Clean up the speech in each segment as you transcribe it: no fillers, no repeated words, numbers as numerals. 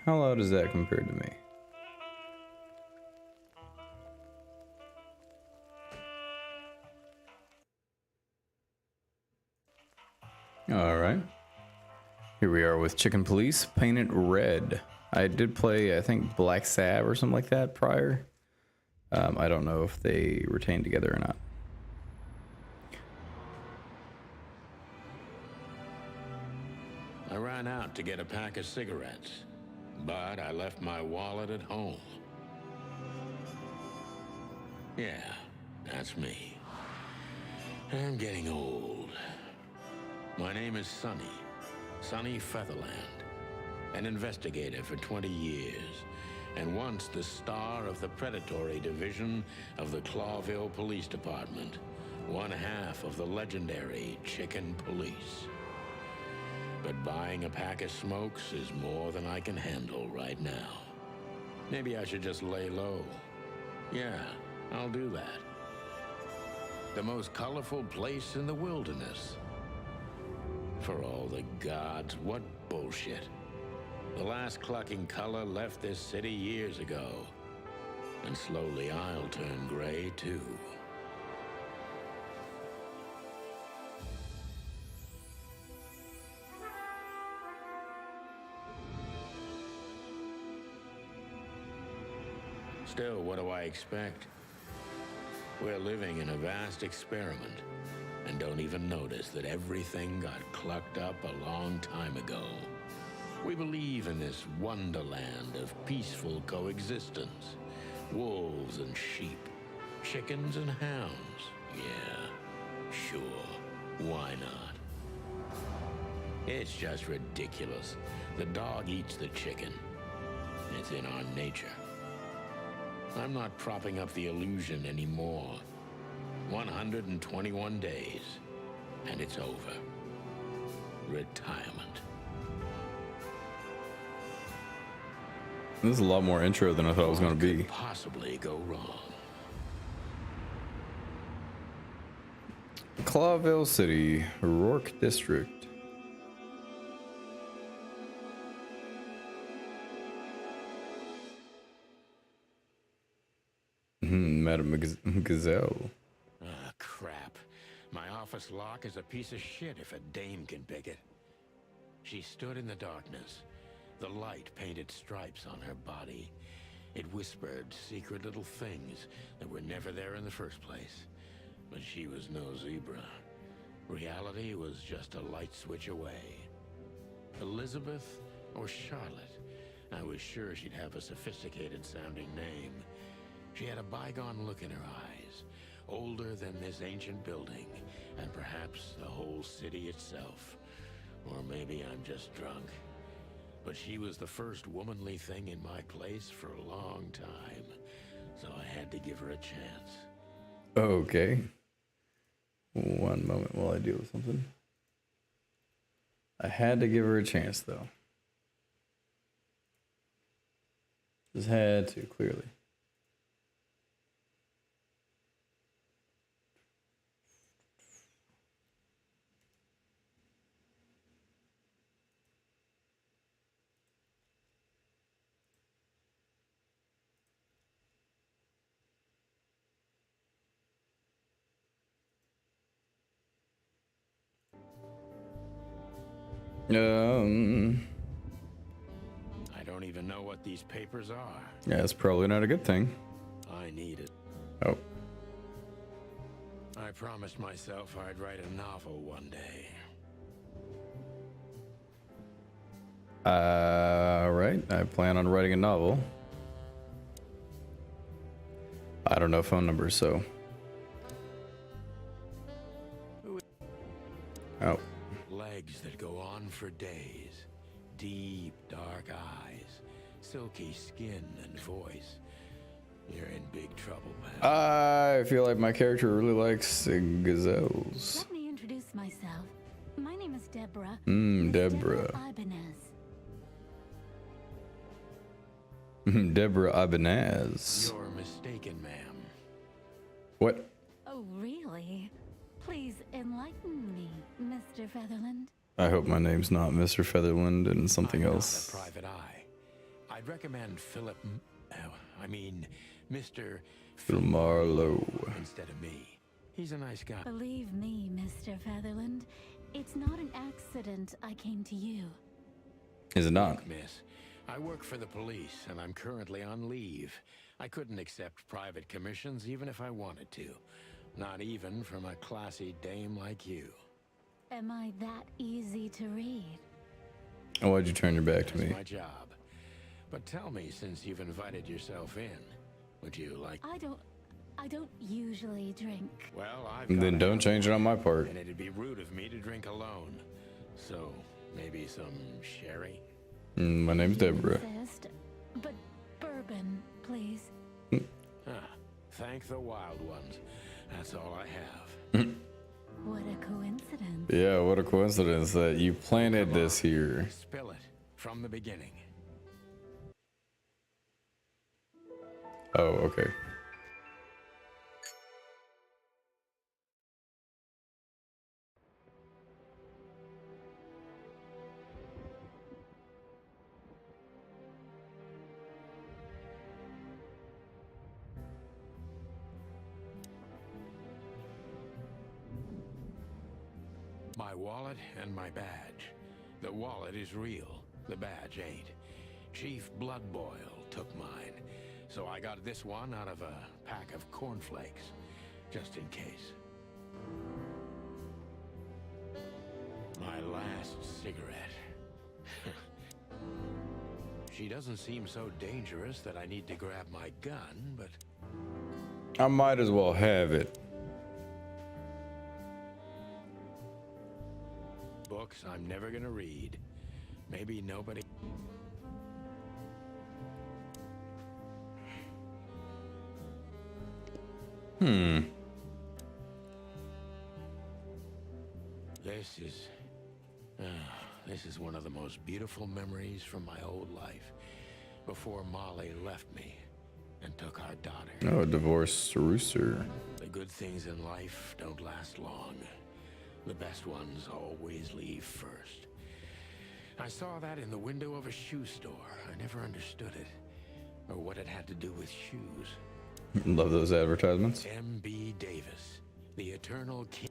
How loud is that compared to me? All right. Here we are with Chicken Police, painted red. I did play, I think, Black Sab or something like that prior. I don't know if they retain together or not. I ran out to get a pack of cigarettes, but I left my wallet at home. Yeah, that's me. I'm getting old. My name is Sonny Featherland, an investigator for 20 years, and once the star of the predatory division of the Clawville Police Department, one half of the legendary Chicken Police. But buying a pack of smokes is more than I can handle right now. Maybe I should just lay low. Yeah, I'll do that. The most colorful place in the wilderness. For all the gods, what bullshit. The last clucking color left this city years ago. And slowly I'll turn gray too. Still, what do I expect? We're living in a vast experiment, and don't even notice that everything got clucked up a long time ago. We believe in this wonderland of peaceful coexistence. Wolves and sheep, chickens and hounds. Yeah, sure, why not? It's just ridiculous. The dog eats the chicken. It's in our nature. I'm not propping up the illusion anymore. 121 days, and it's over. Retirement. This is a lot more intro than I thought it was going to be. What could possibly go wrong? Clawville City, Rourke District. Madam Gazelle. Ah, crap. My office lock is a piece of shit if a dame can pick it. She stood in the darkness. The light painted stripes on her body. It whispered secret little things that were never there in the first place. But she was no zebra. Reality was just a light switch away. Elizabeth or Charlotte? I was sure she'd have a sophisticated sounding name. She had a bygone look in her eyes, older than this ancient building, and perhaps the whole city itself. Or maybe I'm just drunk. But she was the first womanly thing in my place for a long time, so I had to give her a chance. Okay. One moment while I deal with something. I had to give her a chance, though. Just had to, clearly. I don't even know what these papers are. Yeah, it's probably not a good thing. I need it. Oh. I promised myself I'd write a novel one day. Right. I plan on writing a novel. I don't know phone numbers, so. Oh. Legs that go on for days. Deep, dark eyes. Silky skin and voice. You're in big trouble, pal. I feel like my character really likes gazelles. Let me introduce myself. My name is Deborah. Deborah. Ibanez. Deborah Ibanez. You're mistaken, ma'am. What? Oh, really? Please enlighten me, Mr. Featherland. I hope my name's not Mr. Featherland and something I'm else. not a private eye. I'd recommend Mr. Marlowe. instead of me. He's a nice guy. Believe me, Mr. Featherland, it's not an accident I came to you. Is it not? Look, miss, I work for the police, and I'm currently on leave. I couldn't accept private commissions even if I wanted to. Not even from a classy dame like you. Am I that easy to read? Oh, why'd you turn your back to That's me? my job. But tell me, since you've invited yourself in, would you like... I don't usually drink. Well, I've Then got a don't change it on my part. and it'd be rude of me to drink alone. So, maybe some sherry? My name's Deborah. Insist, but bourbon, please. Ah, thank the wild ones. That's all I have. What a coincidence. Yeah, what a coincidence that you planted this here. Spill it from the beginning. Oh, okay. My wallet and my badge. The wallet is real. The badge ain't. Chief Bloodboil took mine. So I got this one out of a pack of cornflakes. Just in case. My last cigarette. She doesn't seem so dangerous that I need to grab my gun, but... I might as well have it. Books I'm never gonna read. Maybe nobody... This is one of the most beautiful memories from my old life. Before Molly left me and took our daughter. Oh, a divorced rooster. The good things in life don't last long. The best ones always leave first. I saw that in the window of a shoe store. I never understood it, or what it had to do with shoes. Love those advertisements. M.B. Davis, the Eternal King.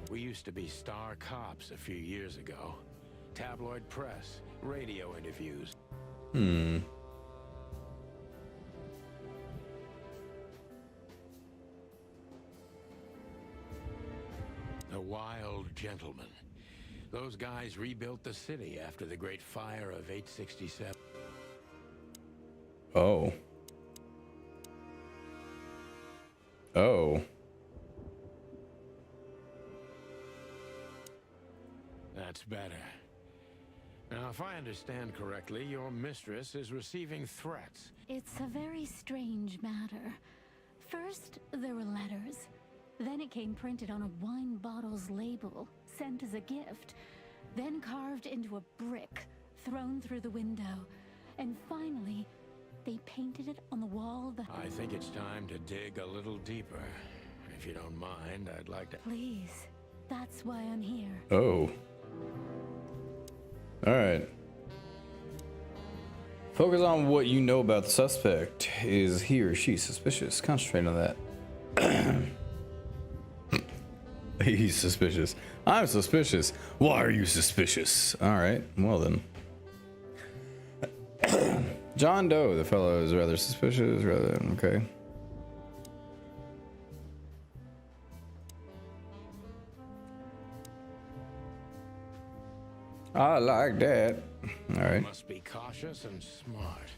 We used to be star cops a few years ago. Tabloid press, radio interviews. The Wild Gentlemen. Those guys rebuilt the city after the Great Fire of 867. Oh. Oh. That's better. Now, if I understand correctly, your mistress is receiving threats. It's a very strange matter. First, there were letters. Then it came printed on a wine bottle's label, sent as a gift. Then carved into a brick, thrown through the window. And finally, they painted it on the wall that... I think it's time to dig a little deeper. If you don't mind, I'd like to... Please, that's why I'm here. Oh. All right. Focus on what you know about the suspect. Is he or she suspicious? Concentrate on that. He's suspicious. I'm suspicious. Why are you suspicious? All right. Well then. John Doe, the fellow is rather suspicious. Okay. I like that. All right. Must be cautious and smart.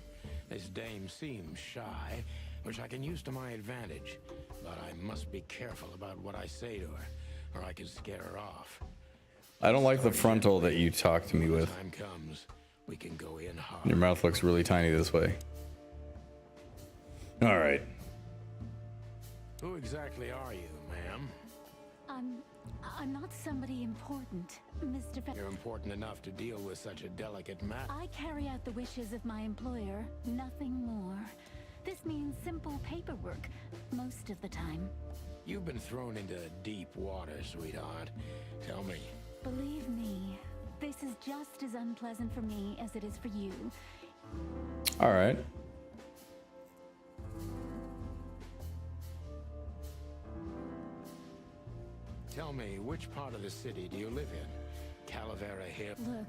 This dame seems shy, which I can use to my advantage. But I must be careful about what I say to her, or I can scare her off. I don't like the frontal that you talk to me with. Time comes, we can go in hard. Your mouth looks really tiny this way. All right. Who exactly are you, ma'am? I'm not somebody important, Mr. You're important enough to deal with such a delicate matter. I carry out the wishes of my employer, nothing more. This means simple paperwork, most of the time. You've been thrown into deep water, sweetheart. Tell me. Believe me, this is just as unpleasant for me as it is for you. All right. Tell me, which part of the city do you live in? Calavera here. Look,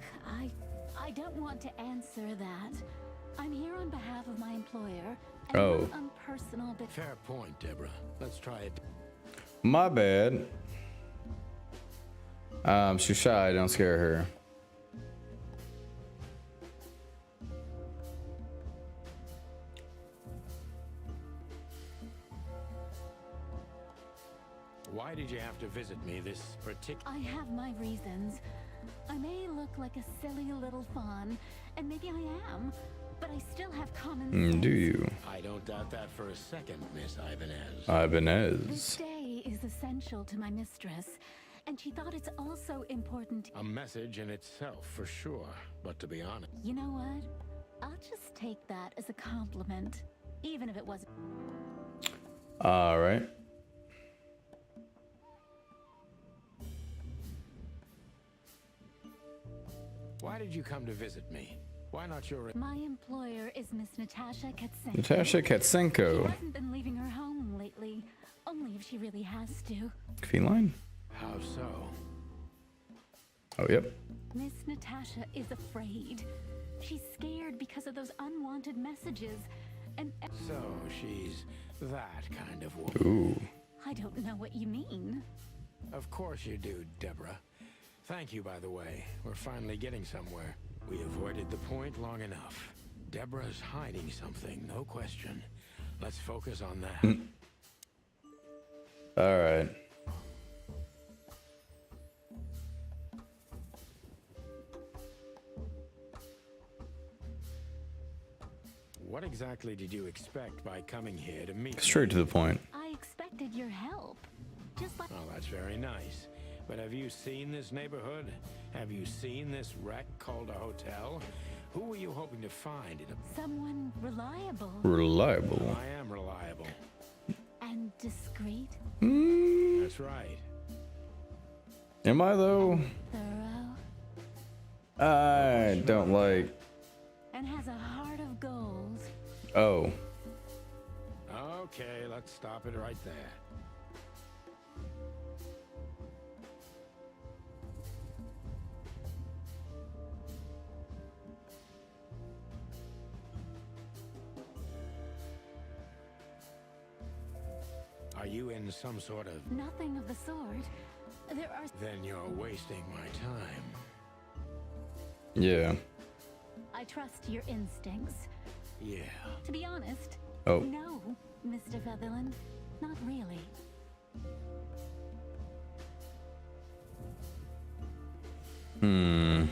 I don't want to answer that. I'm here on behalf of my employer, and Oh. not on personal Fair point, Deborah. Let's try it. My bad. She's shy. Don't scare her. Why did you have to visit me this particular... I have my reasons. I may look like a silly little fawn, and maybe I am, but I still have common sense. Do you? I don't doubt that for a second, Miss Ibanez. This Ibanez. day is essential to my mistress, and she thought it's also important. A message in itself, for sure. But to be honest, You know what? I'll just take that as a compliment, even if it wasn't. All right. why did you come to visit me? Why not your... My employer is Miss Natasha Katsenko. Natasha She Katsenko. hasn't been leaving her home lately, only if she really has to. Feline? How so? Oh, yep. Miss Natasha is afraid. She's scared because of those unwanted messages, and So she's that kind of woman. Ooh. I don't know what you mean. Of course you do, Deborah. Thank you, by the way. We're finally getting somewhere. We avoided the point long enough. Deborah's hiding something, no question. Let's focus on that. All right. What exactly did you expect by coming here to meet me? Straight to the point. I expected your help. Just like Well, that's very nice. But have you seen this neighborhood? Have you seen this wreck called a hotel? Who were you hoping to find in a... someone reliable Reliable. I am reliable. and discreet, That's right. Am I though? thorough, I don't like. and has a heart of gold. Oh. Okay, let's stop it right there. Are you in some sort of... Nothing of the sort. There are. Then you're wasting my time. Yeah. I trust your instincts. Yeah. To be honest, Oh. no, Mr. Featherland, not really. Hmm.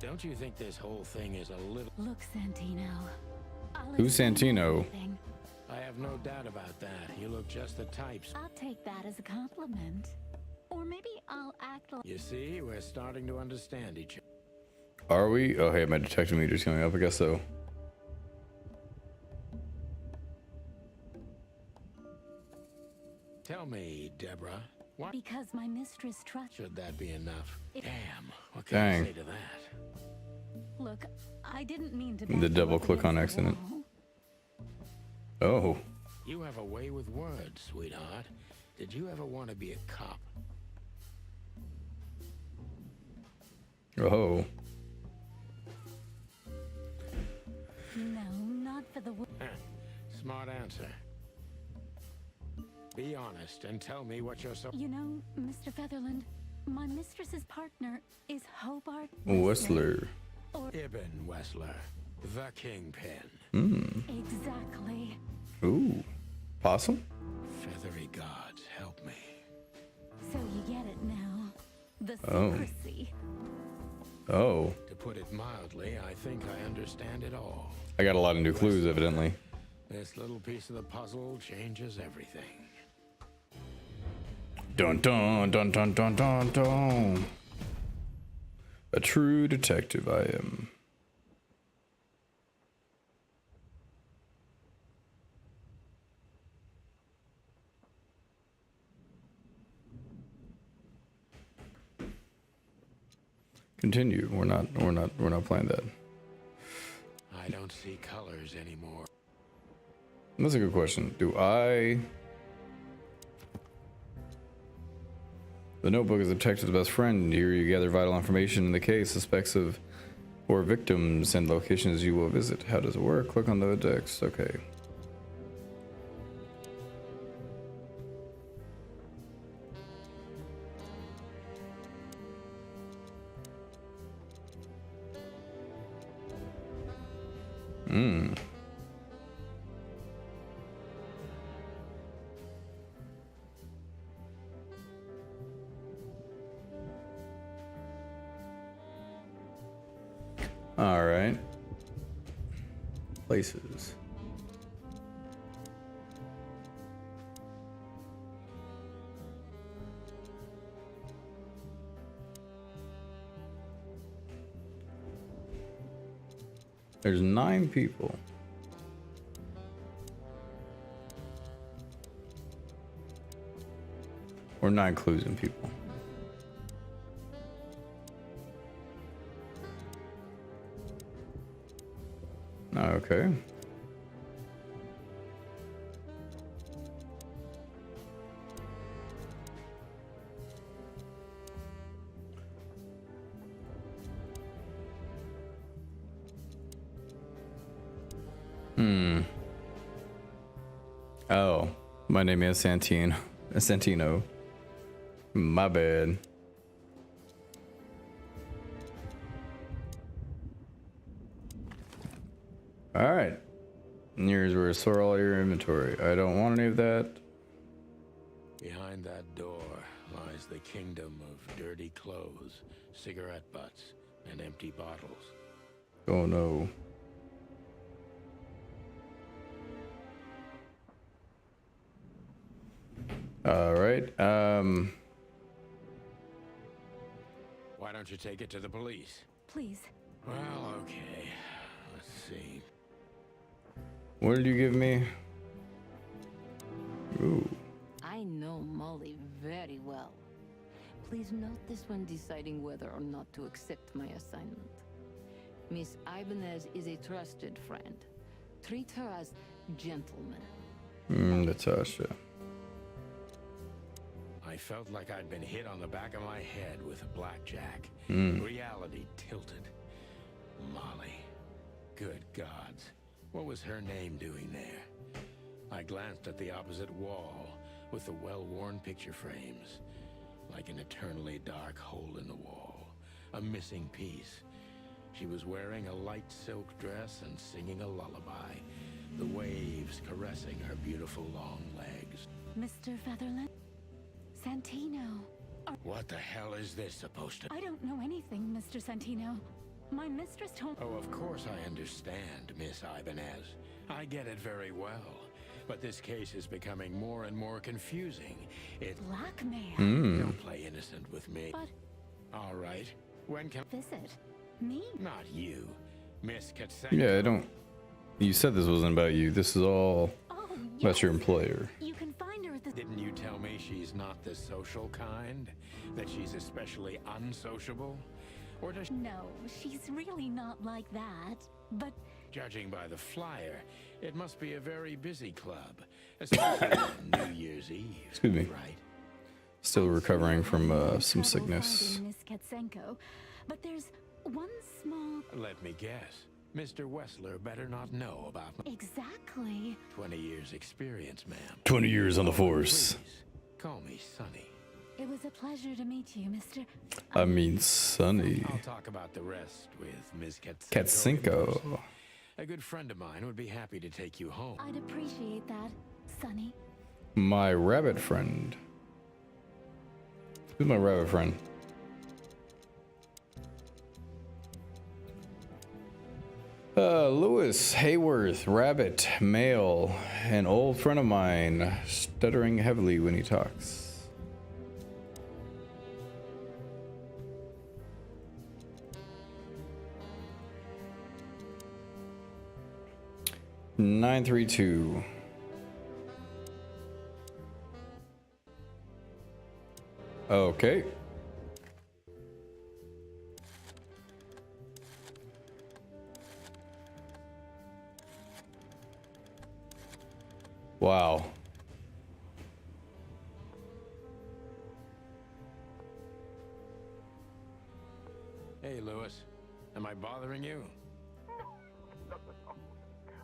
Don't you think this whole thing is a little... Look, Santino. I'll Who's explain Santino? everything. I have no doubt about that. You look just the types. I'll take that as a compliment. Or maybe I'll act like. You see, we're starting to understand each other. Are we? Oh, hey, my detective meter's coming up. I guess so. Tell me, Deborah, what Because my mistress trusts. should that be enough? It- Damn, what can I Dang. say to that? Look, I didn't mean to. The back you double up click on against the accident. wall. Oh. You have a way with words, sweetheart. Did you ever want to be a cop? Oh. No, not for the. Smart answer. Be honest and tell me what you're so... You know, Mr. Featherland, my mistress's partner is Hobart Whistler. Or Ibn Wessler, the Kingpin. exactly. Ooh. Possum? Feathery gods, help me. So you get it now. The Oh. secrecy. Oh. To put it mildly, I think I understand it all. I got a lot of new clues, evidently. This little piece of the puzzle changes everything. Dun dun dun dun dun dun dun. A true detective I am. continue. We're not playing that. I don't see colors anymore. That's a good question. The notebook is a detective's best friend. Here you gather vital information in the case, suspects of or victims, and locations you will visit. How does it work? Click on the text. Okay. All right. Places. There's 9 people. Or 9 clues in people. Okay. Oh, my name is Santino. My bad. All right. And here's where store all your inventory. I don't want any of that. Behind that door lies the kingdom of dirty clothes, cigarette butts, and empty bottles. Oh no. All right. Why don't you take it to the police? Please. Well, okay. Let's see. What did you give me? Ooh. I know Molly very well. Please note this when deciding whether or not to accept my assignment. Miss Ibanez is a trusted friend. Treat her as gentleman. Natasha. I felt like I'd been hit on the back of my head with a blackjack. Reality tilted. Molly. Good gods. What was her name doing there? I glanced at the opposite wall with the well-worn picture frames. Like an eternally dark hole in the wall. A missing piece. She was wearing a light silk dress and singing a lullaby. The waves caressing her beautiful long legs. Mr. Featherland? Santino. What the hell is this supposed to... I don't know anything, Mr. Santino. My mistress told... Oh, of course I understand, Miss Ibanez. I get it very well. But this case is becoming more and more confusing. It... Blackmail. Don't play innocent with me. But... All right. When can... Visit. Me? Not you. Miss Katsenko. Yeah, I don't. You said this wasn't about you. This is all Oh, about your yes. employer. You can find her at the... Didn't you tell me she's not the social kind? That she's especially unsociable? Or does she... No, she's really not like that. But... Judging by the flyer, it must be a very busy club. Especially on New Year's Eve. Excuse me. Right. Still recovering from some trouble sickness. finding Miss Katsenko, but there's one small... Let me guess. Mr. Wessler better not know about my Exactly. 20 years experience, ma'am. 20 years on the force. Please, call me Sonny. It was a pleasure to meet you, Mr. I mean, Sunny. I'll talk about the rest with Ms. Katsenko. Katsenko. A good friend of mine would be happy to take you home. I'd appreciate that, Sonny. My rabbit friend. Who's my rabbit friend? Lewis Hayworth, rabbit, male, an old friend of mine, stuttering heavily when he talks. Nine 3-2. Okay. Wow. Hey, Lewis. Am I bothering you? No.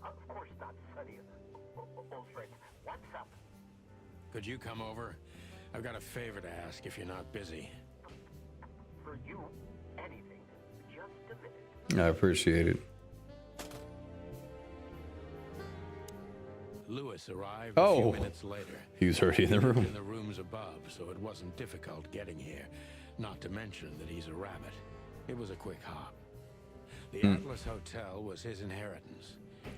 Of course not, Sonny. Old friend, what's up? Could you come over? I've got a favor to ask if you're not busy. For you, anything. Just a minute. I appreciate it. Lewis arrived a Oh. few minutes later. He was already in the He lived room. in the rooms above, so it wasn't difficult getting here. Not to mention that he's a rabbit. It was a quick hop. The Atlas Hotel was his inheritance.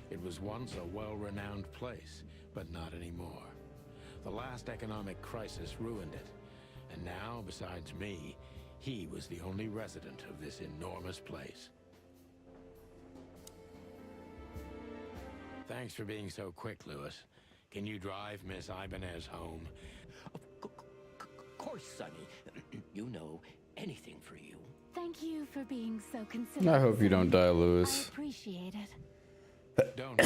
It was once a well-renowned place, but not anymore. The last economic crisis ruined it. And now, besides me, he was the only resident of this enormous place. Thanks for being so quick, Lewis. Can you drive Miss Ibanez home? Of course, Sonny. You know, anything for you. Thank you for being so considerate. I hope you don't die, I Lewis. appreciate it. Don't.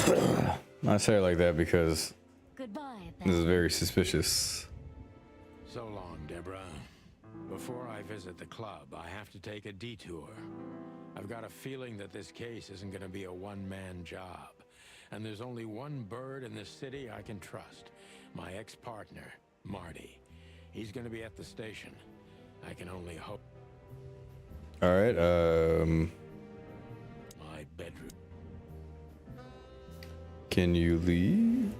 I say it like that because Goodbye, this is then. very suspicious. So long, Deborah. Before I visit the club, I have to take a detour. I've got a feeling that this case isn't going to be a one-man job. And there's only one bird in this city I can trust. My ex-partner, Marty. He's going to be at the station. I can only hope. All right. My bedroom. Can you leave?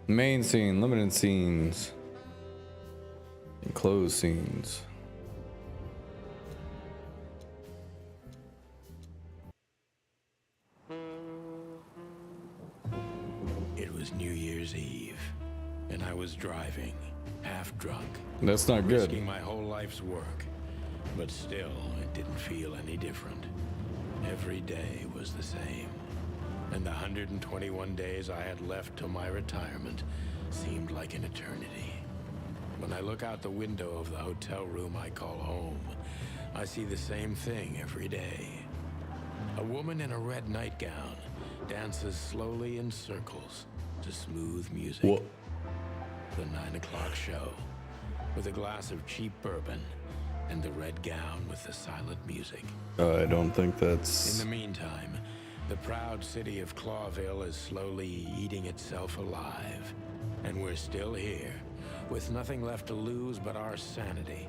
Main scene, limited scenes, enclosed scenes. It was New Year's Eve, and I was driving, half drunk, That's not good. risking my whole life's work. But still, it didn't feel any different. Every day was the same. And the 121 days I had left till my retirement seemed like an eternity. When I look out the window of the hotel room I call home, I see the same thing every day. A woman in a red nightgown dances slowly in circles to smooth music. What? The 9 o'clock show, with a glass of cheap bourbon and the red gown with the silent music. I don't think In that's. the meantime, the proud city of Clawville is slowly eating itself alive. And we're still here, with nothing left to lose but our sanity,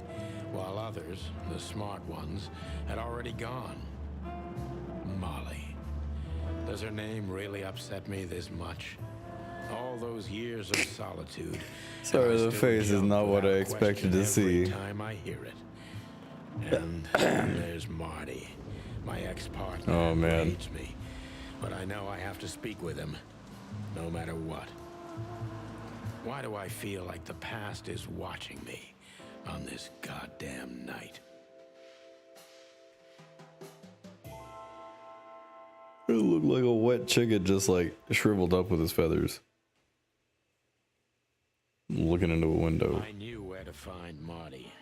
while others, the smart ones, had already gone. Molly. Does her name really upset me this much? All those years of solitude. Sorry, and I the still face is jump not what I without expected to question every see. time I hear it. And there's Marty, my ex-partner. Oh, who man. hates me, but I know I have to speak with him, no matter what. Why do I feel like the past is watching me on this goddamn night? It looked like a wet chicken just like shriveled up with his feathers. Looking into a window. I knew where to find Marty.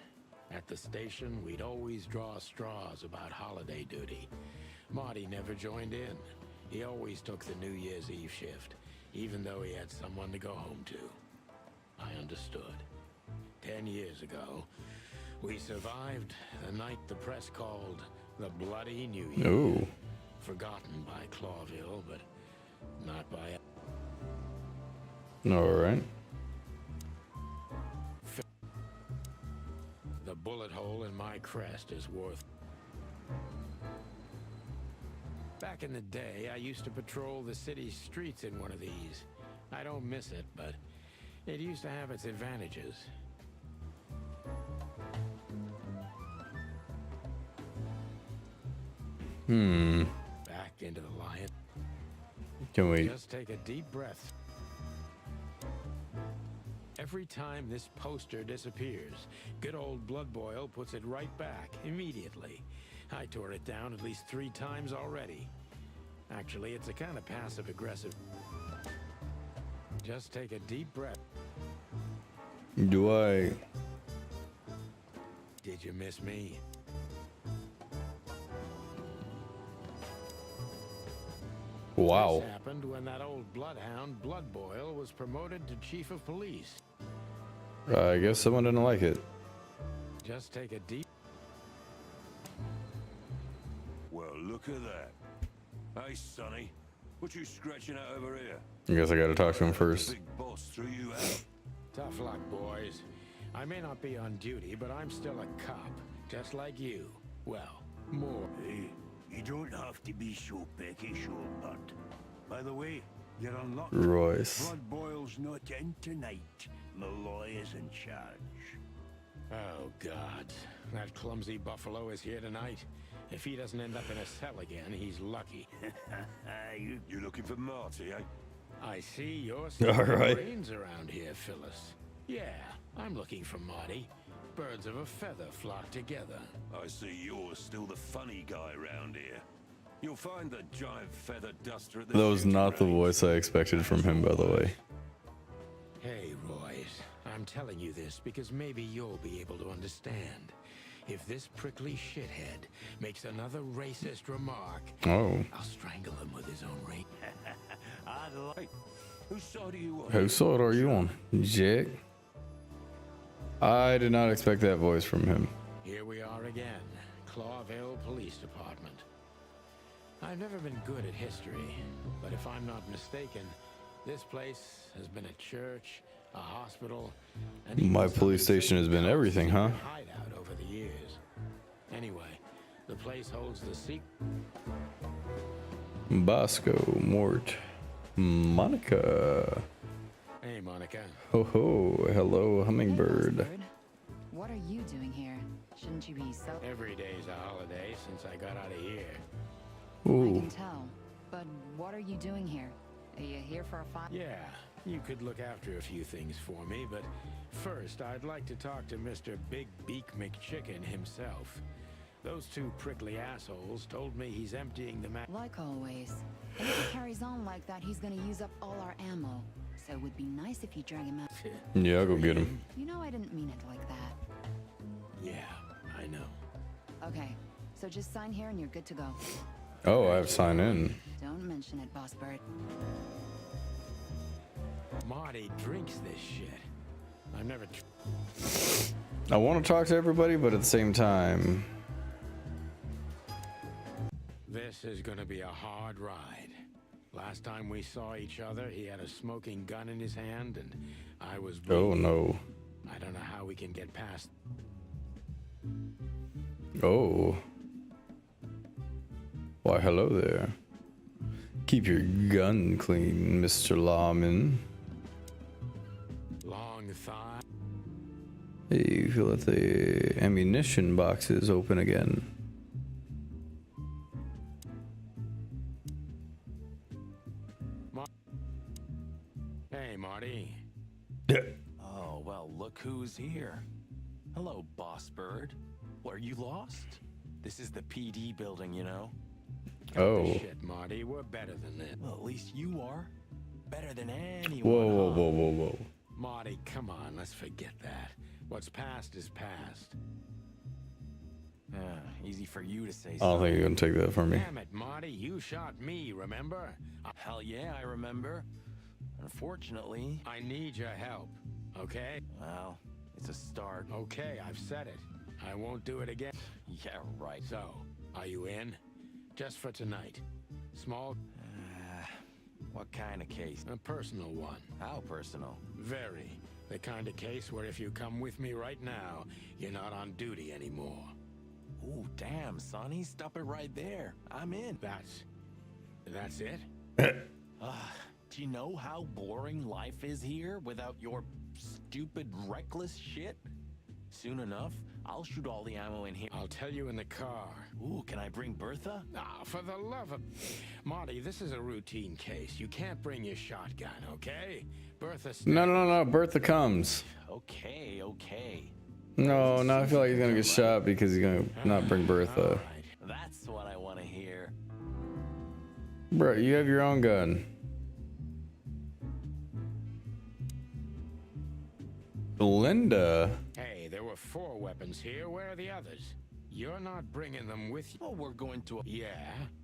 At the station, we'd always draw straws about holiday duty. Marty never joined in. He always took the New Year's Eve shift, even though he had someone to go home to. I understood. 10 years ago, we survived the night the press called the Bloody New Year. Ooh. Forgotten by Clawville, but not by... All right. The bullet hole in my crest is worth... Back in the day, I used to patrol the city's streets in one of these. I don't miss it, but it used to have its advantages. Back into the lion. Can we? Just take a deep breath. Every time this poster disappears, good old Blood Boil puts it right back immediately. I tore it down at least 3 times already. Actually, it's a kind of passive-aggressive. Just take a deep breath. Do I? Did you miss me? Wow. This happened when that old bloodhound, Bloodboil, was promoted to chief of police. I guess someone didn't like it. Just take a deep... Well, look at that. Hey, Sonny, what you scratching out over here? I guess I gotta talk to him first. Big boss threw you out. Tough luck, boys. I may not be on duty, but I'm still a cop, just like you. Well, more. Hey, you don't have to be so peckish, old bud. By the way, you're unlocked. Royce. Blood Boil's not in tonight. Malloy is in charge. Oh, God. That clumsy buffalo is here tonight. If he doesn't end up in a cell again, he's lucky. You looking for Marty, eh? I see you're All right. brains around here, Phyllis. Yeah, I'm looking for Marty. Birds of a feather flock together. I see you're still the funny guy around here. You'll find the giant feather duster at the That was shooting not the range. voice I expected from him, by the way. Hey, Royce. I'm telling you this because maybe you'll be able to understand. If this prickly shithead makes another racist remark, Oh. I'll strangle him with his own ring. I'd like. Whose side are you on? Whose side are you on, Jack? I did not expect that voice from him. Here we are again, Clawville Police Department. I've never been good at history, but if I'm not mistaken, this place has been a church, a hospital, and even My some police station has been everything, huh? hideout over the years. Anyway, the place holds the secret. Bosco, Mort, Monica. Hey, Monica. Ho ho, hello, hummingbird. Hey, Bossbird. What are you doing here? Shouldn't you be Every day's a holiday since I got out of here. I Ooh, can tell. But what are you doing here? Are you here for a fight? Yeah, you could look after a few things for me, but first I'd like to talk to Mr. Big Beak McChicken himself. Those two prickly assholes told me he's emptying the Like always. If he carries on like that, he's gonna use up all our ammo. So it would be nice if you drag him out. yeah, I'll go get him. You know I didn't mean it like that. Yeah, I know. Okay, so just sign here and you're good to go. Oh, I have to sign in. Don't mention it, Bossbird. Marty drinks this shit. I've never... I want to talk to everybody, but at the same time, This is gonna be a hard ride. Last time we saw each other, he had a smoking gun in his hand, and I was oh bleeding. no. I don't know how we can get past... Oh. Why, hello there. Keep your gun clean, Mr. Lawman. Long thigh. Hey, you feel that the ammunition box is open again. Hey, Marty. Oh, well, look who's here. Hello, Boss Bird. Are you lost? This is the PD building, you know? Oh. Shit, Marty, we're better than this. Well, at least you are. Better than anyone. Whoa, whoa, huh? whoa, whoa, whoa. Marty, come on, let's forget that. What's past is past. Yeah, easy for you to say. I don't think you're gonna take that from me. Damn it, Marty, you shot me, remember? Hell yeah, I remember. Unfortunately, I need your help, okay? well, it's a start. Okay, I've said it. I won't do it again. Yeah, right. So, are you in? Just for tonight. Small, What kind of case? a personal one. How personal? Very. The kind of case where if you come with me right now, you're not on duty anymore. Ooh, damn, Sonny, stop it right there. I'm in. That's it? Do you know how boring life is here without your stupid, reckless shit? Soon enough, I'll shoot all the ammo in here. I'll tell you in the car. Ooh, can I bring Bertha? Ah, for the love of... Marty, this is a routine case. You can't bring your shotgun, okay? Bertha... No, no, no, no. Bertha comes. Okay, okay. No, now I feel like he's gonna get shot because he's gonna not bring All Bertha. right. That's what I want to hear. Bro, you have your own gun. Linda. Hey, there were 4 weapons here. Where are the others? You're not bringing them with you. Oh, we're going to a... Yeah,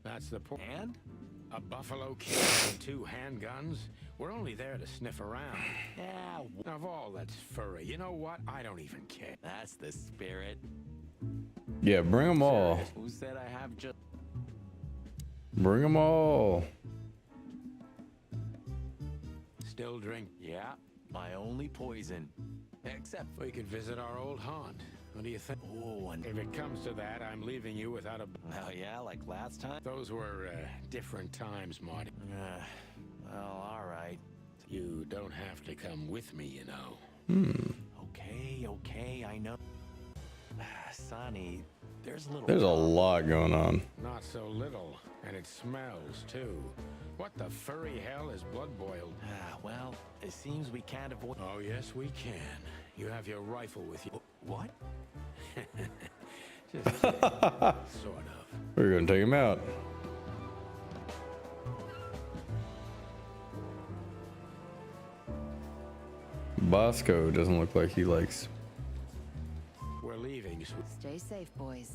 that's the point. And? A buffalo kid and 2 handguns? We're only there to sniff around. Yeah, Of all that's furry, you know what? I don't even care. that's the spirit. Yeah, bring them all. Who said I have just... Bring them all. Still drink. Yeah, my only poison. Except... We could visit our old haunt. What do you think? Oh, and... If it comes to that, I'm leaving you without a... Oh, yeah, like last time? Those were different times, Marty. Well, all right. You don't have to come with me, you know. Okay, I know. Sonny, there's a little... There's a lot going on. Not so little. And it smells, too. What the furry hell is blood boiled? Well, it seems we can't avoid... Oh, yes, we can. You have your rifle with you. What? Just sort of. We're gonna take him out. Bosco doesn't look like he likes. We're leaving. Stay safe, boys.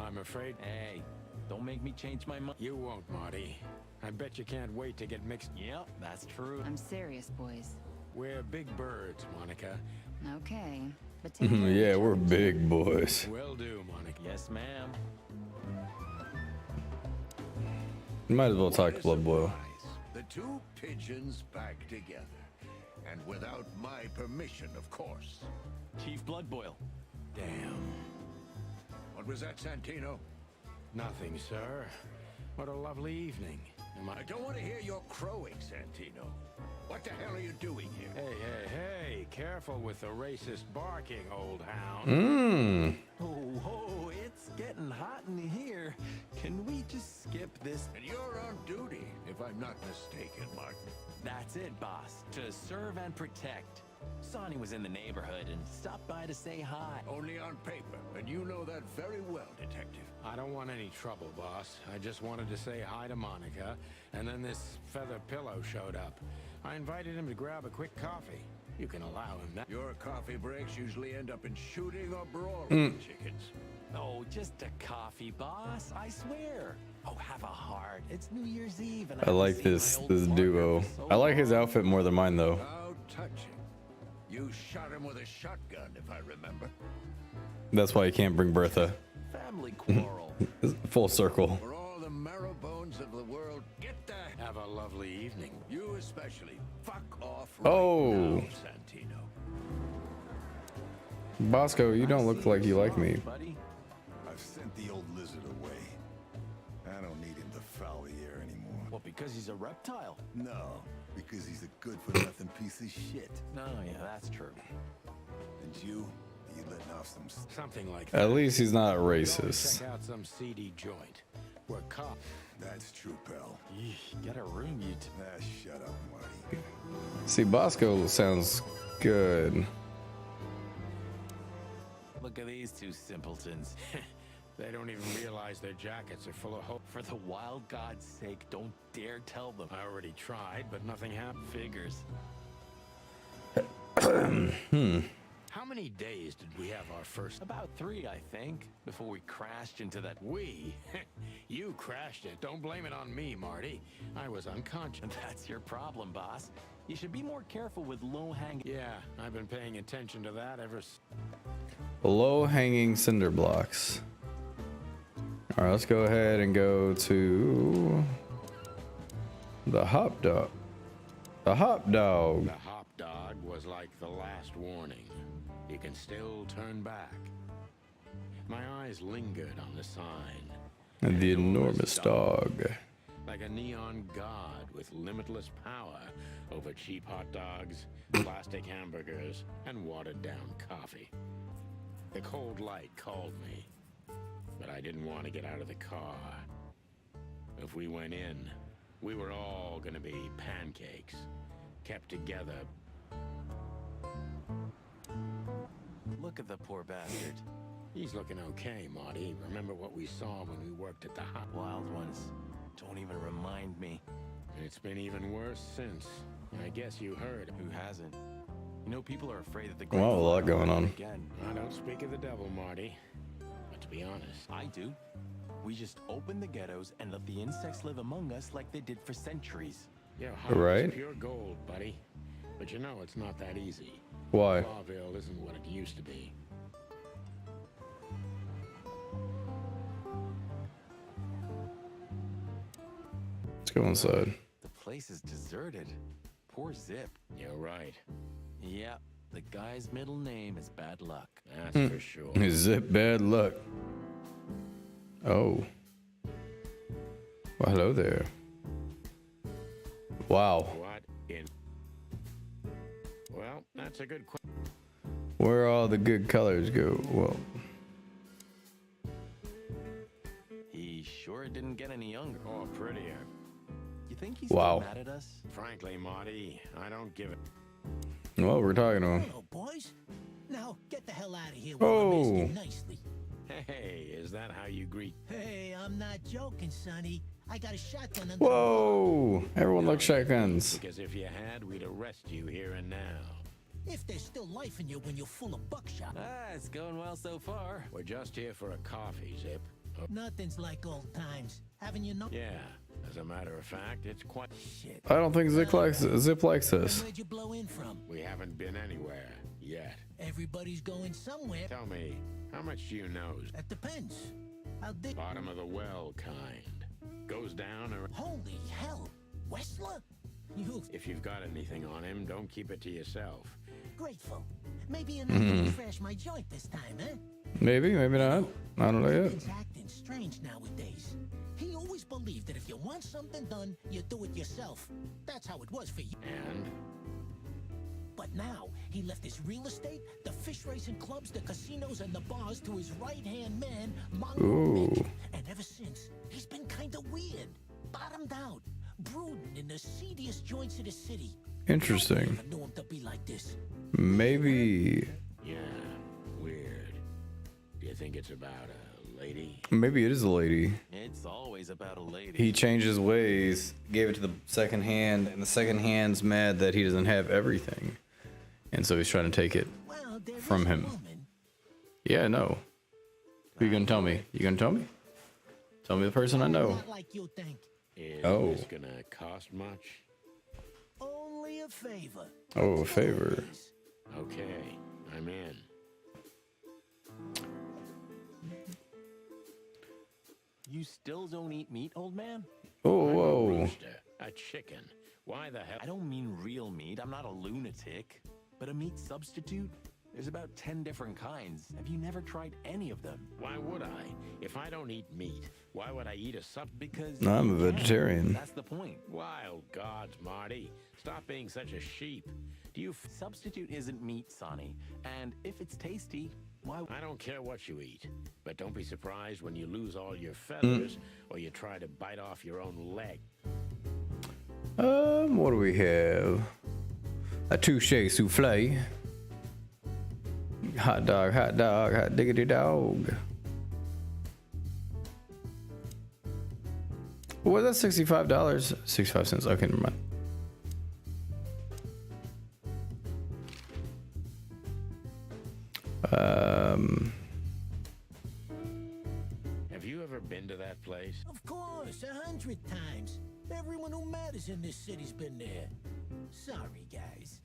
I'm afraid Hey, don't make me change my mind. you won't, Marty. I bet you can't wait to get mixed. Yep, that's true. I'm serious, boys. We're big birds, Monica. Okay, but take care of Yeah, each we're other. big boys. Will do, Monica. Yes, ma'am. You might as well talk to Blood Boil. The 2 pigeons back together. And without my permission, of course. Chief Bloodboil. Damn. What was that, Santino? Nothing, sir. What a lovely evening. Am I I... don't want to hear your crowing, Santino. What the hell are you doing here? Hey, careful with the racist barking, old hound. Oh, it's getting hot in here. Can we just skip this? And you're on duty, if I'm not mistaken, Martin. That's it, boss. To serve and protect. Sonny was in the neighborhood and stopped by to say hi. Only on paper, and you know that very well, Detective. I don't want any trouble, boss. I just wanted to say hi to Monica, and then this feather pillow showed up. I invited him to grab a quick coffee. You can allow him that. Your coffee breaks usually end up in shooting or brawling chickens. Oh, just a coffee, boss. I swear. Oh, have a heart. It's New Year's Eve, and I like haven't this seen my old this partner duo. for so I like his long. outfit more than mine though. How touching. You shot him with a shotgun, if I remember. That's why you can't bring Bertha. Family quarrel. Full circle. For all the marrow bones of the world, get the... Have a lovely evening. You especially. Fuck off right Oh. now, Santino. Bosco, you don't look like you like me. Buddy. I've sent the old lizard away. I don't need him to foul the air anymore. Well, because he's a reptile. No, because he's a good-for-nothing piece of shit. No, yeah, that's true. And you letting off some... Something like that. At least he's not You always racist. Check out some seedy joint. We're caught. That's true, pal. Yeesh, get a room, you two. Shut up, Marty. See, Bosco sounds good. Look at these 2 simpletons. They don't even realize their jackets are full of hope. For the wild God's sake, don't dare tell them. I already tried, but nothing happened. Figures. How many days did we have our first... About 3, I think, before we crashed into that... We? You crashed it. Don't blame it on me, Marty. I was unconscious. That's your problem, boss. You should be more careful with low-hanging... Yeah, I've been paying attention to that ever since. Low hanging cinder blocks. All right, let's go ahead and go to the hop dog. The hop dog. The hop dog was like the last warning. You can still turn back. My eyes lingered on the sign. The enormous dog. Like a neon god with limitless power over cheap hot dogs, plastic hamburgers, and watered down coffee. The cold light called me, but I didn't want to get out of the car. If we went in, we were all gonna be pancakes, kept together. Look at the poor bastard. He's looking okay, Marty. Remember what we saw when we worked at the hot... Wild ones. Don't even remind me. It's been even worse since. I guess you heard. Who hasn't? You know, people are afraid that the... Wow, a lot going on. Again. I don't speak of the devil, Marty. But to be honest, I do. We just open the ghettos and let the insects live among us like they did for centuries. Your heart Right. is pure gold, buddy. But you know it's not that easy. Why? Clawville isn't what it used to be. Let's go inside. The place is deserted. Poor Zip. You're right. Yeah, the guy's middle name is Bad Luck. That's for sure. Zip bad luck. Oh. Well, hello there. Wow. What in? Well, that's a good question. Where all the good colors go? Well, He sure didn't get any younger. Or prettier. You think he's Wow. still mad at us? Frankly, Marty, I don't give it. well, we're talking to him. Hello, boys. Now, get the hell out of here Oh. while I'm asking nicely. Hey, is that how you greet? Hey, I'm not joking, Sonny. I got a shotgun under Whoa! Everyone look shotguns. Because if you had, we'd arrest you here and now. If there's still life in you when you're full of buckshot. Ah, it's going well so far. We're just here for a coffee, Zip. Oh, Nothing's like old times. Haven't you know? yeah, as a matter of fact, it's quite. Shit. I don't think Zip likes this. Where'd you blow in from? We haven't been anywhere yet. Everybody's going somewhere. Tell me, how much do you know? That depends. How deep? Bottom of the well kind. Goes down or. Holy hell. Wessler? You If you've got anything on him, don't keep it to yourself. grateful. Maybe you're not gonna trash my joint this time, eh? Maybe, maybe not. I don't know yet. He's acting strange nowadays. He always believed that if you want something done, you do it yourself. That's how it was for you. And But now, he left his real estate, the fish racing clubs, the casinos, and the bars to his right-hand man, Mongo Ooh. Mick. And ever since, he's been kinda weird. Bottomed out. Brooding in the seediest joints of the city. Interesting. Never knew him to be like this. Maybe, yeah, weird. Do you think it's about a lady? maybe it is a lady. It's always about a lady. He changed his ways, gave it to the second hand, and the second hand's mad that he doesn't have everything. And so he's trying to take it Well, there from is a him. woman. Yeah, no. Who you gonna tell me? You gonna tell me? Tell me the person I know. Not like you think. Is Oh. this gonna cost much? Only a favor. Oh, a favor. Okay, I'm in. You still don't eat meat, old man? Oh, I'm a whoa. rooster, a chicken. Why the hell? I don't mean real meat. I'm not a lunatic. But a meat substitute? There's about 10 different kinds. Have you never tried any of them? Why would I? If I don't eat meat, why would I eat a sub? Because No, I'm a you can. vegetarian. That's the point. Wild gods, Marty. Stop being such a sheep. Do you? Substitute isn't meat, Sonny. And if it's tasty, why? I don't care what you eat, but don't be surprised when you lose all your feathers or you try to bite off your own leg. What do we have? A touche souffle. Hot dog, hot diggity dog. What was that? $65? 65 cents. Okay, never mind. Have you ever been to that place? Of course, 100 times. Everyone who matters in this city's been there. Sorry, guys.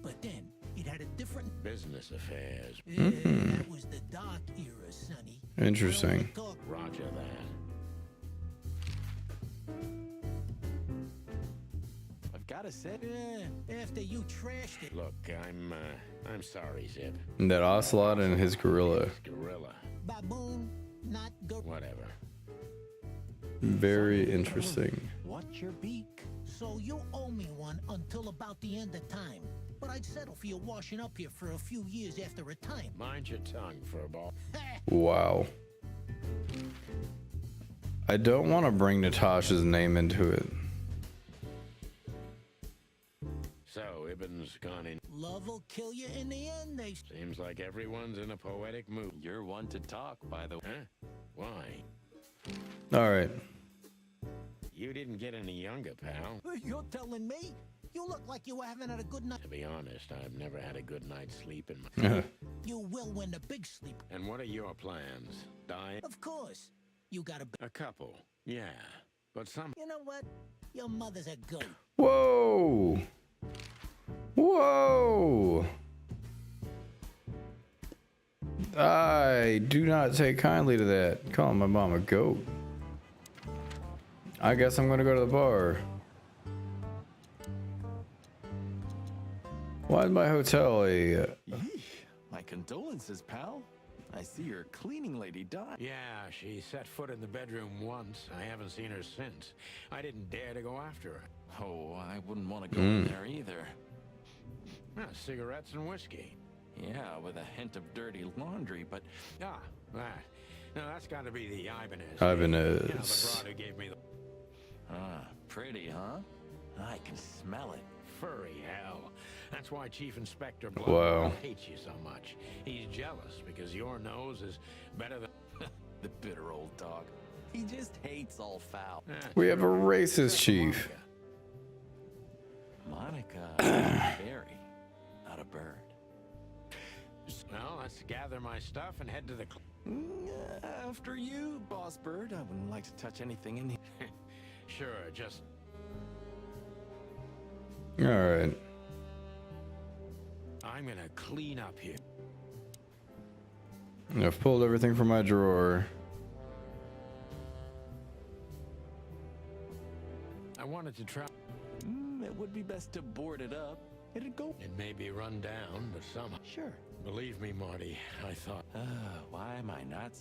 But then, it had a different... Business affairs. Yeah, that was the dark era, Sonny. Interesting. Talk. Roger that. I've got to say, After you trashed it. Look, I'm sorry, Zip. That ocelot and his gorilla. Gorilla. Baboon, not go. Whatever. Very interesting. watch your beak. So you owe me one until about the end of time. But I'd settle for you washing up here for a few years after retirement. Mind your tongue, furball. Wow. I don't want to bring Natasha's name into it. So, Ibn's gone in. Love will kill you in the end, they... Seems like everyone's in a poetic mood. You're one to talk, by the way. Huh? Why? All right. You didn't get any younger, pal. You're telling me? You look like you haven't had a good night. To be honest, I've never had a good night's sleep in my... You will when the big sleep. And what are your plans? Die? Of course. You got A couple, yeah. But some. You know what? Your mother's a goat. Whoa! Whoa! I do not take kindly to that. Calling my mom a goat. I guess I'm gonna go to the bar. Why is my hotel a... My condolences, pal. I see your cleaning lady died. Yeah, she set foot in the bedroom once. I haven't seen her since. I didn't dare to go after her. Oh, I wouldn't want to go in there either. Cigarettes and whiskey. Yeah, with a hint of dirty laundry, but... Ah, that. No, that's got to be the Ibanez. Ibanez. You know, the broad who gave me the... Ah, pretty, huh? I can smell it. Furry hell. That's why Chief Inspector Wow. Blood hates you so much. He's jealous because your nose is better than... The bitter old dog. He just hates all foul. We have a racist chief. Monica is a berry, not a bird. Well, let's gather my stuff and head to the... After you, Boss Bird. I wouldn't like to touch anything in here. Sure, just... Alright. I'm gonna clean up here. I've pulled everything from my drawer. I wanted to try... It would be best to board it up. It'd go... It may be run down, but somehow... Sure. Believe me, Marty, I thought... Why am I not...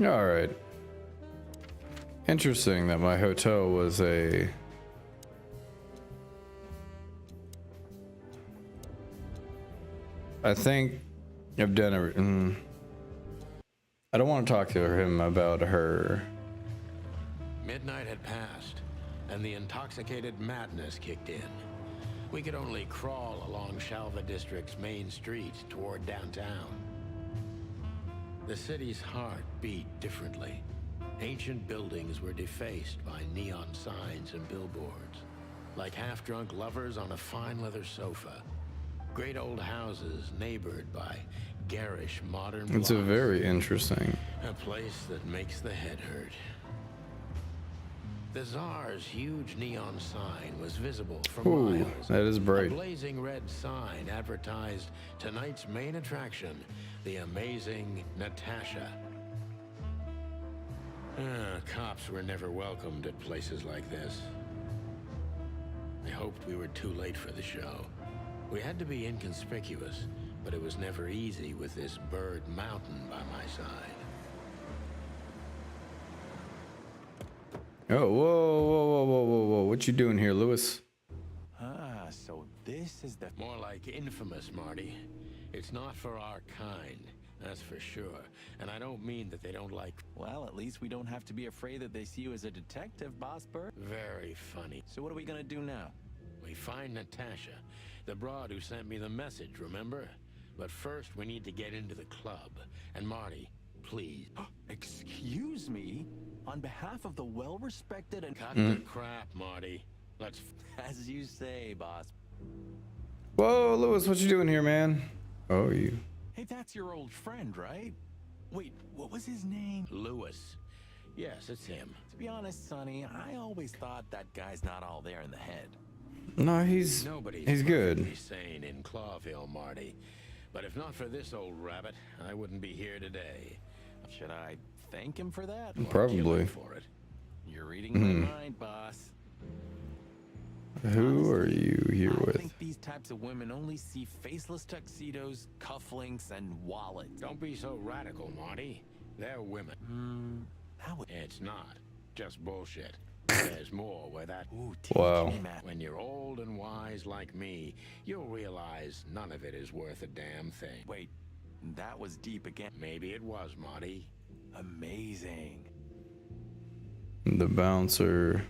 Alright. Interesting that my hotel was a... I think I've done a... I don't want to talk to him about her. Midnight had passed, and the intoxicated madness kicked in. We could only crawl along Shalva District's main street toward downtown. The city's heart beat differently. Ancient buildings were defaced by neon signs and billboards, like half-drunk lovers on a fine leather sofa. Great old houses neighbored by garish modern It's a blocks. very interesting. A place that makes the head hurt. The Tsar's huge neon sign was visible for Ooh, miles. that is bright. A blazing red sign advertised tonight's main attraction, the amazing Natasha. Cops were never welcomed at places like this. I hoped we were too late for the show. We had to be inconspicuous, but it was never easy with this bird mountain by my side. Oh, whoa. What you doing here, Lewis? So this is the... More like infamous, Marty. It's not for our kind, that's for sure. And I don't mean that they don't like... Well, at least we don't have to be afraid that they see you as a detective, Boss Bird. Very funny. So what are we gonna do now? We find Natasha, the broad who sent me the message, remember? But first, we need to get into the club. And Marty, please. Excuse me? On behalf of the well-respected and... Cut the crap, Marty. Let's... As you say, boss. Whoa, Lewis, what you doing here, man? Oh, you. Hey, that's your old friend, right? Wait, what was his name? Lewis. Yes, it's him. To be honest, Sonny, I always thought that guy's not all there in the head. No, he's good. Perfectly sane in Clawville, Marty. But if not for this old rabbit, I wouldn't be here today. Should I thank him for that? Probably. For it. You're reading my mind, boss. Who are you here I with? think these types of women only see faceless tuxedos, cufflinks, and wallets. Don't be so radical, Marty. They're women. It's not. Just bullshit. There's more where that... Ooh, Wow. When you're old and wise like me, you'll realize none of it is worth a damn thing. Wait, that was deep again. Maybe it was, Marty. Amazing. The bouncer.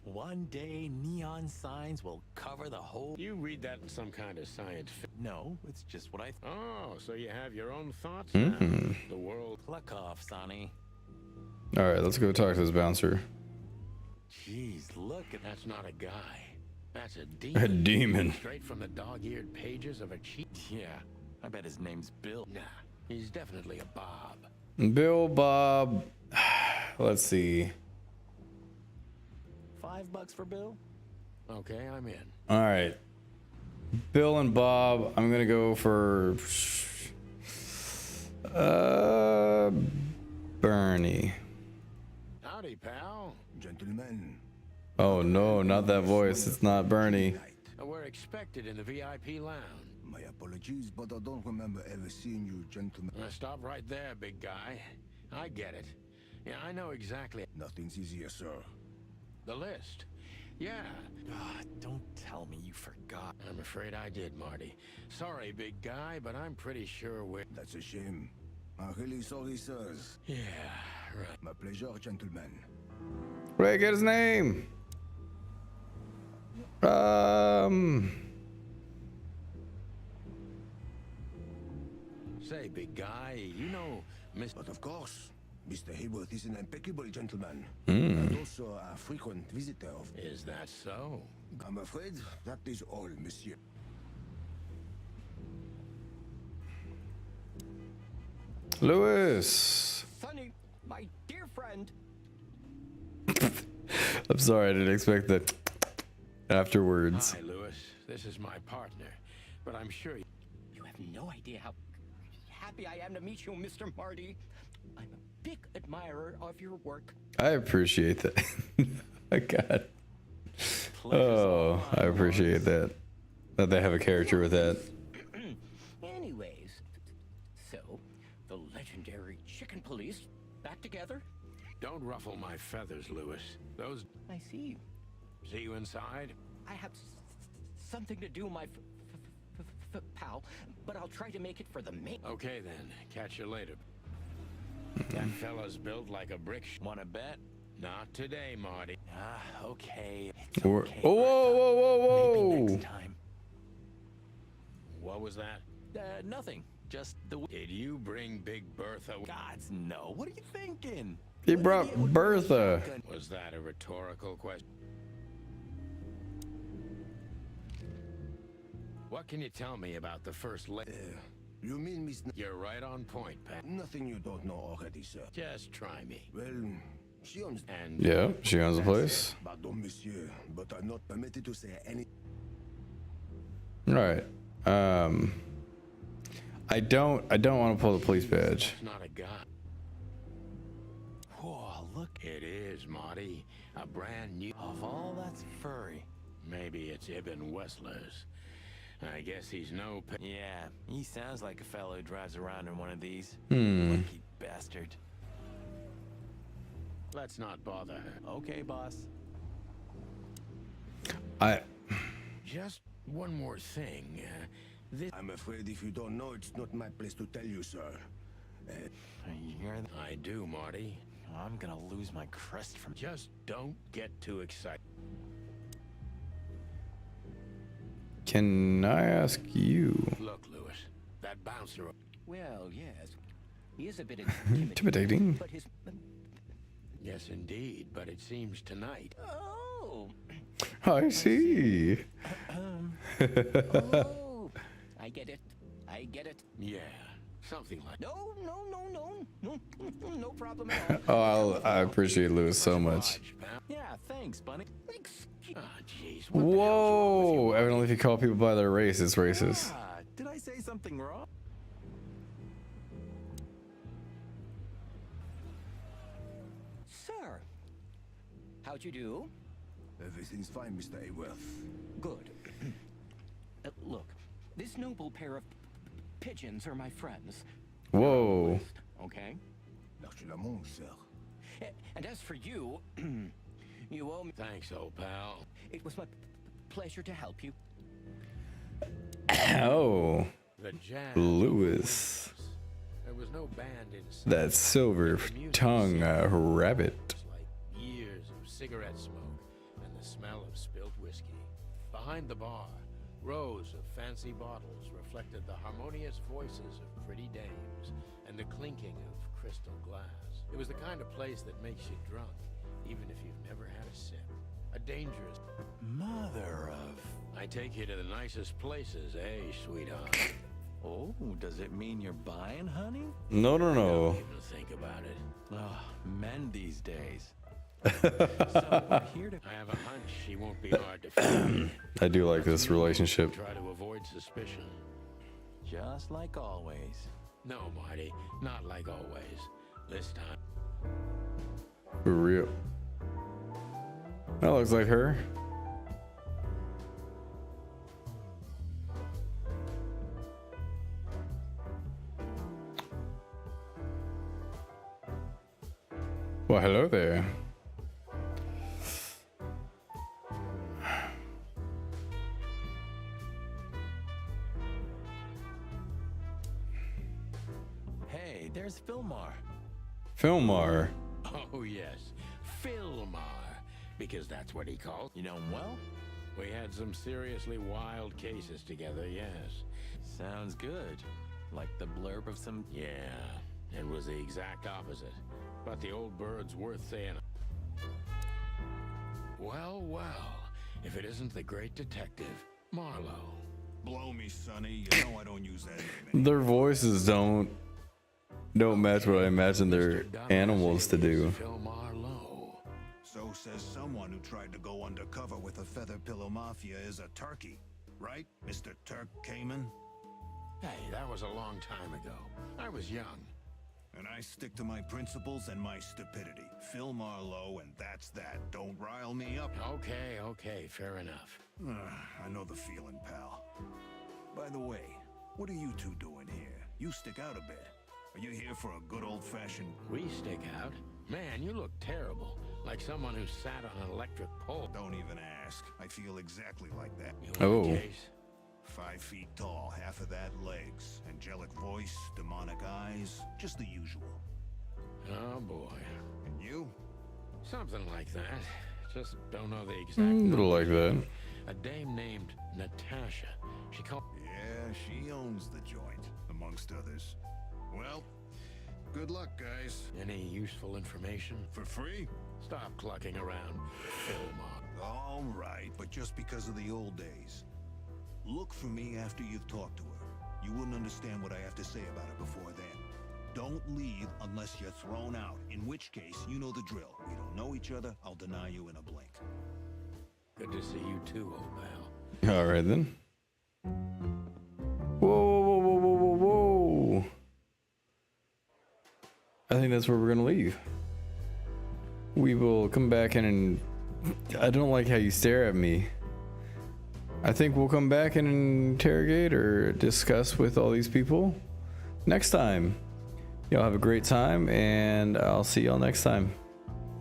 One day, neon signs will cover the whole... You read that in some kind of science fiction. No, it's just what I... Oh, so you have your own thoughts now? The world... Pluck off, Sonny. All right, let's go talk to this bouncer. Jeez, look at... That's not a guy. That's a demon. A demon. Straight from the dog-eared pages of a cheat. Yeah, I bet his name's Bill. Nah, he's definitely a Bob. Bill, Bob. Let's see. $5 for Bill? Okay, I'm in. All right. Bill and Bob. I'm gonna go for Bernie. Howdy, pal. Gentlemen, Oh no, not that voice. It's not Bernie. We're expected in the VIP lounge. my apologies, but I don't remember ever seeing you gentlemen. Stop right there, big guy. I get it. Yeah, I know exactly. Nothing's easier, sir. The list. Yeah, Don't tell me you forgot. I'm afraid I did, Marty. Sorry, big guy, but I'm pretty sure we're... That's a shame. I'm really sorry, sirs. Yeah, right. My pleasure, gentlemen. Wait, get his name. Say, big guy, you know Miss... But of course, Mr. Hayworth is an impeccable gentleman. Hmm. And also a frequent visitor of... Is that so? I'm afraid that is all, monsieur. Lewis. Sonny, my dear friend. I'm sorry, I didn't expect that afterwards. Hi, Lewis. This is my partner, but I'm sure you... You have no idea how happy I am to meet you, Mr. Marty. I'm a big admirer of your work. I appreciate that. My God. Oh, I appreciate that. That they have a character with that. Anyways, so the legendary Chicken Police back together? Don't ruffle my feathers, Lewis. Those... I see. See you inside? I have something to do, my pal, but I'll try to make it for the main. Okay, then. Catch you later. That fella's built like a brick. Wanna bet? Not today, Marty. Okay. It's Or, okay, oh, whoa, whoa, whoa, Maybe whoa. next time. What was that? Nothing. Just the... Did you bring Big Bertha? Gods, no. What are you thinking? He brought Bertha. Was that a rhetorical question? What can you tell me about the first lady? You mean Miss... You're right on point, Pat. Nothing you don't know already, sir. Just try me. Well, she owns... And Yeah, she owns the place. Pardon, monsieur, but I'm not permitted to say any... All right. I don't want to pull the police badge. that's not a guy. Whoa, look. It is, Marty. A brand new... Of all that's furry. Maybe it's Ibn Wessler's. I guess he's no... Yeah, he sounds like a fellow who drives around in one of these. Hmm. Lucky bastard. Let's not bother her. Okay, boss. Just one more thing. This... I'm afraid if you don't know, it's not my place to tell you, sir. You hear that? I do, Marty. I'm gonna lose my crest from... Just don't get too excited. Can I ask you? Look, Lewis, that bouncer... Well, yes. He is a bit Intimidating. but his... Yes, indeed, but it seems tonight... Oh! I see. Oh! I get it. I get it. Yeah, something like... No problem at all. Oh, I appreciate Lewis so much. Yeah, thanks, Bunny. Ah, jeez. Whoa! Evidently, if you call people by their race, it's racist. Ah, did I say something wrong? Sir, how'd you do? Everything's fine, Mr. Hayworth. Good. Look, this noble pair of pigeons are my friends. Whoa. Okay? L'argent, sir. And as for you, you owe me... Thanks, old pal. It was my pleasure to help you. Oh. The jazz... Lewis. There was no band inside. That silver tongue rabbit. Like years of cigarette smoke and the smell of spilt whiskey. Behind the bar, rows of fancy bottles reflected the harmonious voices of pretty dames and the clinking of crystal glass. It was the kind of place that makes you drunk, even if you've never had a sip. A dangerous... Mother of... I take you to the nicest places, eh, sweetheart? Oh, does it mean you're buying, honey? No, no, no. Don't even think about it. Oh, men these days. So we're here to... I have a hunch she won't be hard to find. I do like this relationship. Try to avoid suspicion. Just like always. No, Marty, not like always. This time. For real. That looks like her. Well, hello there. Hey, there's Filmar. Filmar. Oh, yes. Filmar. Because that's what he called. You know him well? We had some seriously wild cases together, yes. Sounds good. Like the blurb of some... Yeah, it was the exact opposite. But the old bird's worth saying. Well, well. If it isn't the great detective, Marlowe. Blow me, Sonny. You know I don't use that name. Their voices don't match what I imagine their animals to do. Phil Marlowe. So says someone who tried to go undercover with a Feather Pillow Mafia is a turkey. Right, Mr. Turk Cayman? Hey, that was a long time ago. I was young. And I stick to my principles and my stupidity. Phil Marlowe, and that's that. Don't rile me up. Okay, fair enough. I know the feeling, pal. By the way, what are you two doing here? You stick out a bit. Are you here for a good old-fashioned... We stick out? Man, you look terrible. Like someone who sat on an electric pole. Don't even ask. I feel exactly like that. You want a case? 5 feet tall, half of that legs. Angelic voice, demonic eyes. Just the usual. Oh, boy. And you? Something like that. Just don't know the exact Little like that. A dame named Natasha. She called... Yeah, she owns the joint, amongst others. Well, good luck, guys. Any useful information? For free? Stop clucking around, Filmar. All right, but just because of the old days. Look for me after you've talked to her. You wouldn't understand what I have to say about it before then. Don't leave unless you're thrown out, in which case, you know the drill. We don't know each other, I'll deny you in a blink. Good to see you too, old pal. All right, then. Whoa. I think that's where we're going to leave. We will come back in and... I don't like how you stare at me. I think we'll come back and interrogate or discuss with all these people next time. Y'all have a great time, and I'll see y'all next time.